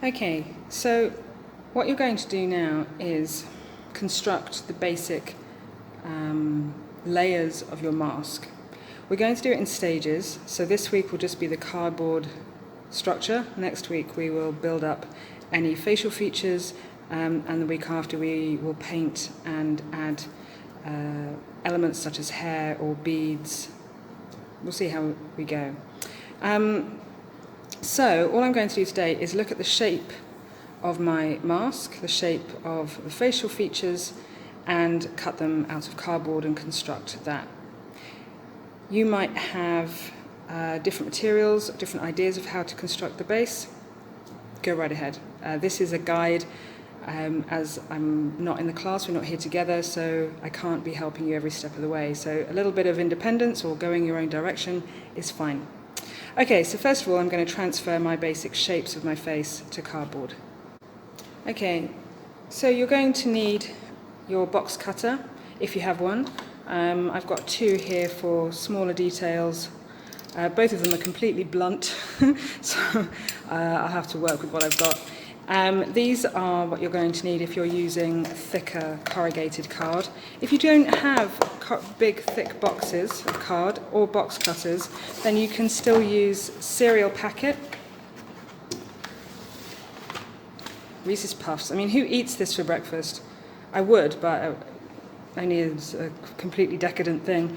Okay, so what you're going to do now is construct the basic layers of your mask. We're going to do it in stages, so this week will just be the cardboard structure. Next week we will build up any facial features, and the week after we will paint and add elements such as hair or beads. We'll see how we go. So all I'm going to do today is look at the shape of my mask, the shape of the facial features, and cut them out of cardboard and construct that. You might have different materials, different ideas of how to construct the base. Go right ahead. This is a guide. As I'm not in the class, we're not here together, so I can't be helping you every step of the way. So a little bit of independence or going your own direction is fine. Okay, so first of all, I'm going to transfer my basic shapes of my face to cardboard. Okay, so you're going to need your box cutter, if you have one. I've got two here for smaller details. Both of them are completely blunt, so I'll have to work with what I've got. These are what you're going to need if you're using thicker corrugated card. If you don't have big thick boxes of card or box cutters, then you can still use cereal packet. Reese's Puffs. I mean, who eats this for breakfast? I would, but only as a completely decadent thing.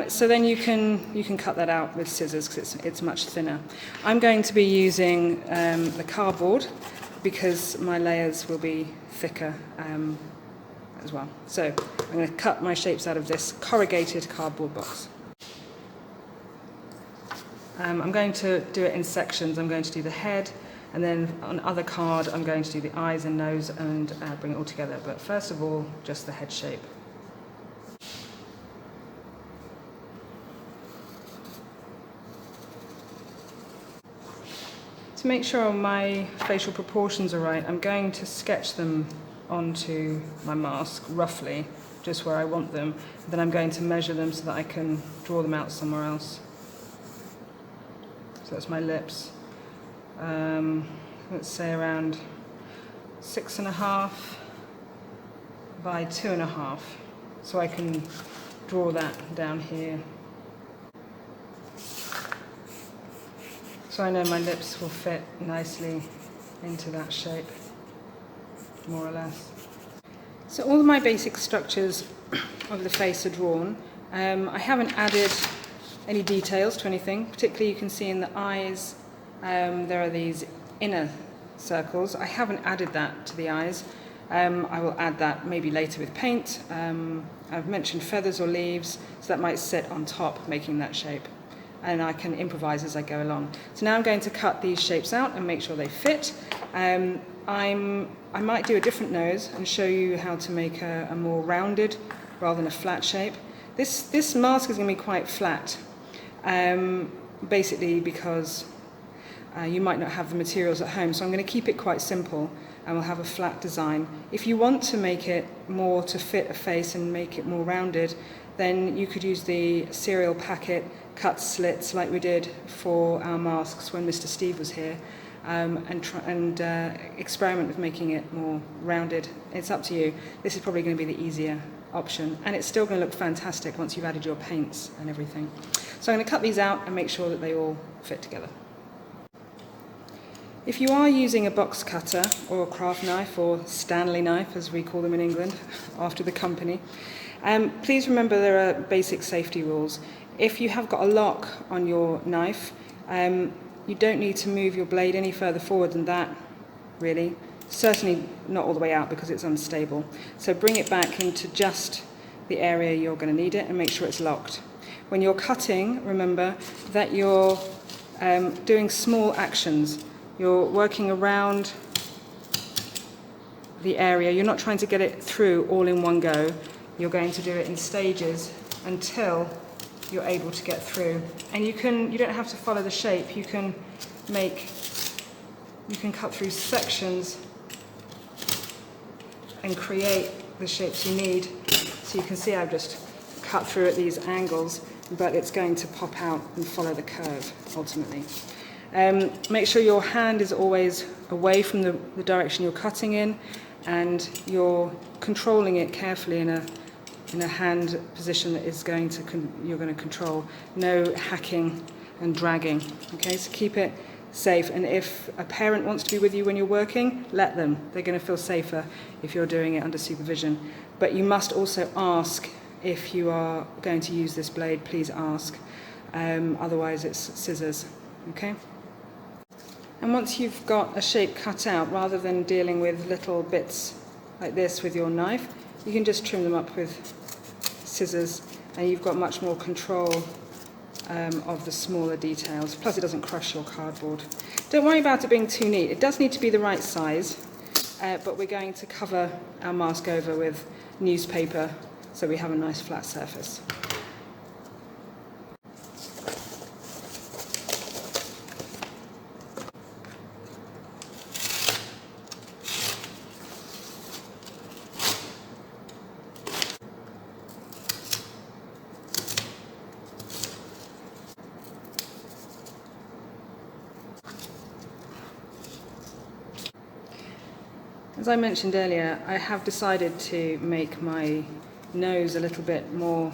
So then you can cut that out with scissors because it's much thinner. I'm going to be using the cardboard because my layers will be thicker as well. So I'm going to cut my shapes out of this corrugated cardboard box. I'm going to do it in sections. I'm going to do the head, and then on other card I'm going to do the eyes and nose and bring it all together. But first of all, just the head shape. To make sure my facial proportions are right, I'm going to sketch them onto my mask, roughly, just where I want them. Then I'm going to measure them so that I can draw them out somewhere else. So that's my lips. Let's say around 6.5 by 2.5. So I can draw that down here. So I know my lips will fit nicely into that shape, more or less. So all of my basic structures of the face are drawn. I haven't added any details to anything. Particularly you can see in the eyes, there are these inner circles. I haven't added that to the eyes. I will add that maybe later with paint. I've mentioned feathers or leaves, so that might sit on top, making that shape. And I can improvise as I go along. So now I'm going to cut these shapes out and make sure they fit. I might do a different nose and show you how to make a more rounded rather than a flat shape. This mask is going to be quite flat, basically because you might not have the materials at home. So I'm going to keep it quite simple and we'll have a flat design. If you want to make it more to fit a face and make it more rounded, then you could use the cereal packet cut slits like we did for our masks when Mr. Steve was here, and experiment with making it more rounded. It's up to you. This is probably going to be the easier option, and it's still going to look fantastic once you've added your paints and everything. So I'm going to cut these out and make sure that they all fit together. If you are using a box cutter or a craft knife or Stanley knife, as we call them in England, after the company, please remember there are basic safety rules. If you have got a lock on your knife, you don't need to move your blade any further forward than that, really. Certainly not all the way out because it's unstable. So bring it back into just the area you're going to need it and make sure it's locked. When you're cutting, remember that you're doing small actions. You're working around the area. You're not trying to get it through all in one go. You're going to do it in stages until you're able to get through. And you don't have to follow the shape. You can cut through sections and create the shapes you need. So you can see I've just cut through at these angles, but it's going to pop out and follow the curve ultimately. Make sure your hand is always away from the direction you're cutting in, and you're controlling it carefully in a hand position that is you're going to control. No hacking and dragging. Okay, so keep it safe. And if a parent wants to be with you when you're working, let them. They're going to feel safer if you're doing it under supervision. But you must also ask if you are going to use this blade. Please ask. Otherwise, it's scissors. Okay. And once you've got a shape cut out, rather than dealing with little bits like this with your knife, you can just trim them up with scissors, and you've got much more control of the smaller details. Plus, it doesn't crush your cardboard. Don't worry about it being too neat. It does need to be the right size, but we're going to cover our mask over with newspaper so we have a nice flat surface. As I mentioned earlier, I have decided to make my nose a little bit more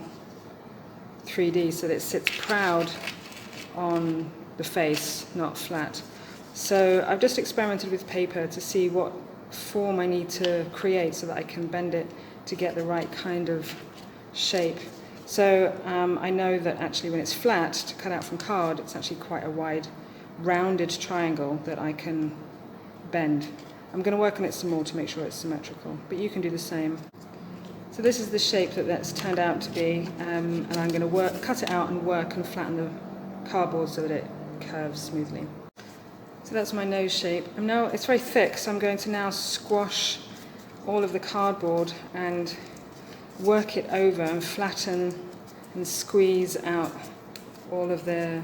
3D so that it sits proud on the face, not flat. So I've just experimented with paper to see what form I need to create so that I can bend it to get the right kind of shape. So I know that actually when it's flat, to cut out from card, it's actually quite a wide, rounded triangle that I can bend. I'm going to work on it some more to make sure it's symmetrical, but you can do the same. So this is the shape that's turned out to be, and I'm going to cut it out and work and flatten the cardboard so that it curves smoothly. So that's my nose shape. It's very thick, so I'm going to now squash all of the cardboard and work it over and flatten and squeeze out all of the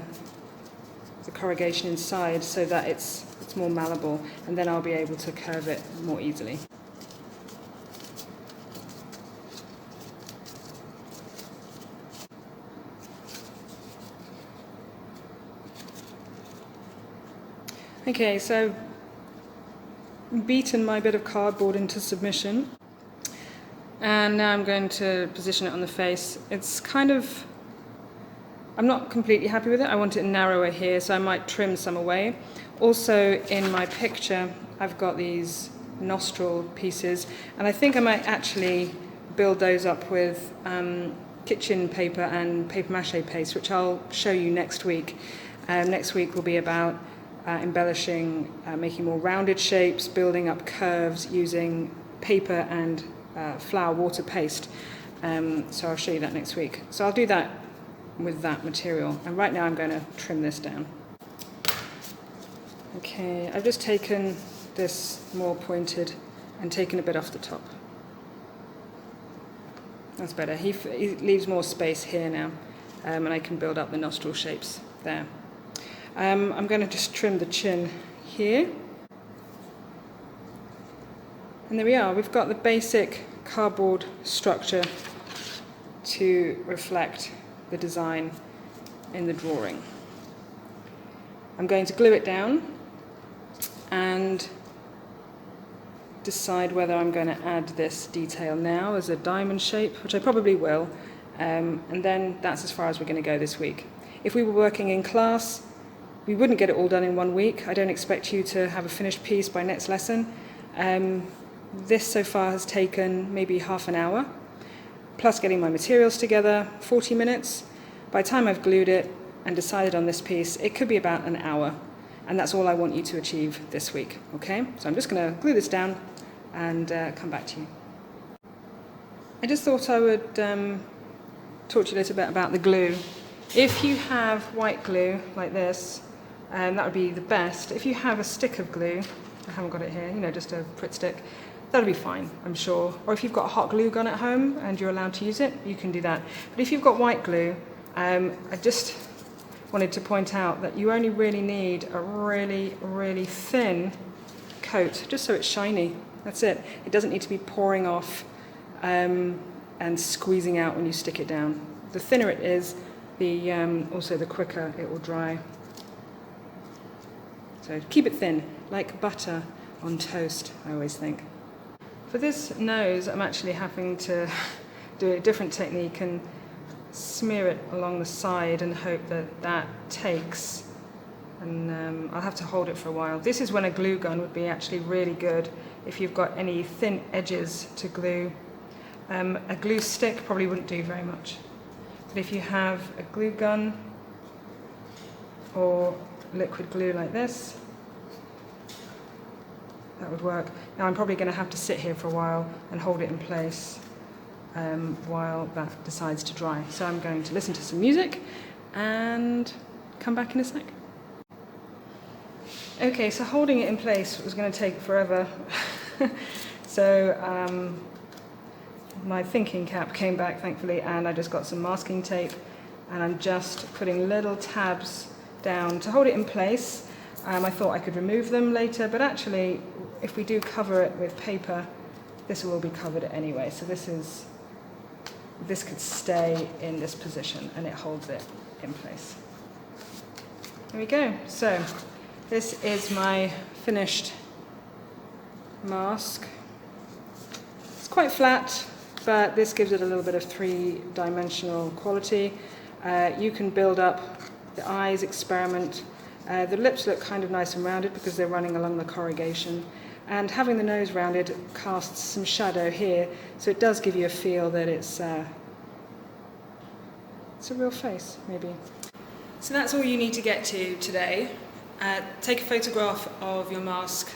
corrugation inside so that it's more malleable, and then I'll be able to curve it more easily. Okay, so I've beaten my bit of cardboard into submission, and now I'm going to position it on the face. It's I'm not completely happy with it. I want it narrower here, so I might trim some away. Also, in my picture, I've got these nostril pieces, and I think I might actually build those up with kitchen paper and paper mache paste, which I'll show you next week. Next week will be about embellishing, making more rounded shapes, building up curves using paper and flour water paste. So I'll show you that next week. So I'll do that with that material. And right now I'm going to trim this down. Okay, I've just taken this more pointed and taken a bit off the top. That's better. He leaves more space here now, and I can build up the nostril shapes there. I'm going to just trim the chin here. And there we are. We've got the basic cardboard structure to reflect the design in the drawing. I'm going to glue it down and decide whether I'm going to add this detail now as a diamond shape, which I probably will, and then that's as far as we're going to go this week. If we were working in class, we wouldn't get it all done in 1 week. I don't expect you to have a finished piece by next lesson. This so far has taken maybe half an hour, plus getting my materials together, 40 minutes. By the time I've glued it and decided on this piece, it could be about an hour. And that's all I want you to achieve this week, okay? So I'm just going to glue this down and come back to you. I just thought I would talk to you a little bit about the glue. If you have white glue like this, that would be the best. If you have a stick of glue, I haven't got it here, just a Pritt stick, that'll be fine, I'm sure. Or if you've got a hot glue gun at home and you're allowed to use it, you can do that. But if you've got white glue, I just wanted to point out that you only really need a really, really thin coat, just so it's shiny. That's it. It doesn't need to be pouring off and squeezing out when you stick it down. The thinner it is, also the quicker it will dry. So keep it thin, like butter on toast, I always think. For this nose, I'm actually having to do a different technique and smear it along the side and hope that that takes. And I'll have to hold it for a while. This is when a glue gun would be actually really good if you've got any thin edges to glue. A glue stick probably wouldn't do very much. But if you have a glue gun or liquid glue like this, that would work. Now I'm probably going to have to sit here for a while and hold it in place while that decides to dry. So I'm going to listen to some music and come back in a sec. Okay, so holding it in place was going to take forever. So my thinking cap came back, thankfully, and I just got some masking tape, and I'm just putting little tabs down to hold it in place. I thought I could remove them later, but actually, if we do cover it with paper, this will be covered anyway. So this could stay in this position, and it holds it in place. There we go. So this is my finished mask. It's quite flat, but this gives it a little bit of three-dimensional quality. You can build up the eyes, experiment. The lips look kind of nice and rounded because they're running along the corrugation. And having the nose rounded casts some shadow here, so it does give you a feel that it's a real face, maybe. So that's all you need to get to today. Take a photograph of your mask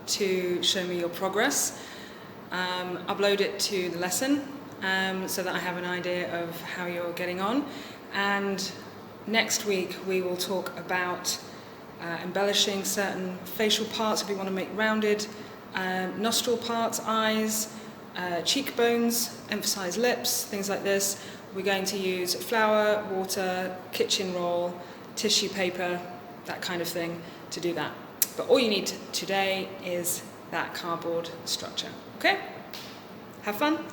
to show me your progress. Upload it to the lesson so that I have an idea of how you're getting on. And next week we will talk about embellishing certain facial parts if we want to make rounded, nostril parts, eyes, cheekbones, emphasize lips, things like this. We're going to use flour, water, kitchen roll, tissue paper, that kind of thing to do that. But all you need today is that cardboard structure. Okay? Have fun.